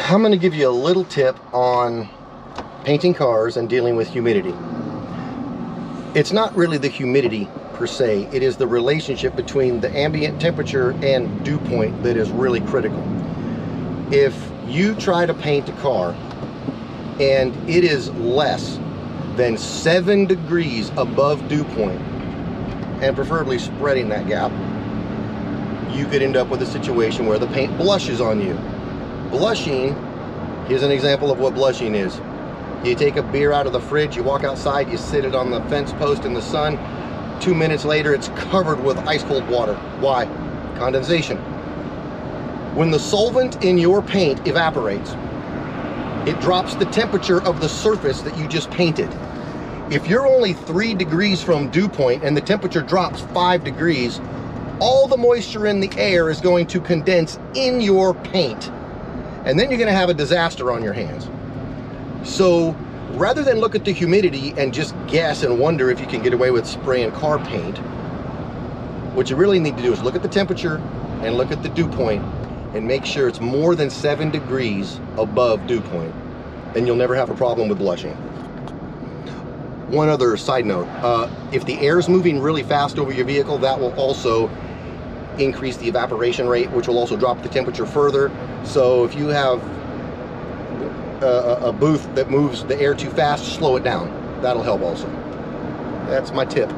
I'm going to give you a little tip on painting cars and dealing with humidity. It's not really the humidity per se, it is the relationship between the ambient temperature and dew point that is really critical. If you try to paint a car and it is less than 7 degrees above dew point, and preferably spreading that gap, you could end up with a situation where the paint blushes on you. Blushing, here's an example of what blushing is. You take a beer out of the fridge, you walk outside, you sit it on the fence post in the sun, 2 minutes later it's covered with ice cold water. Why? Condensation. When the solvent in your paint evaporates, it drops the temperature of the surface that you just painted. If you're only 3 degrees from dew point and the temperature drops 5 degrees, all the moisture in the air is going to condense in your paint. And then you're going to have a disaster on your hands. So rather than look at the humidity and just guess and wonder if you can get away with spraying car paint, what you really need to do is look at the temperature and look at the dew point and make sure it's more than 7 degrees above dew point. Then you'll never have a problem with blushing. One other side note, if the air is moving really fast over your vehicle, that will also increase the evaporation rate, which will also drop the temperature further. So if you have a booth that moves the air too fast, slow it down. That'll help also. That's my tip.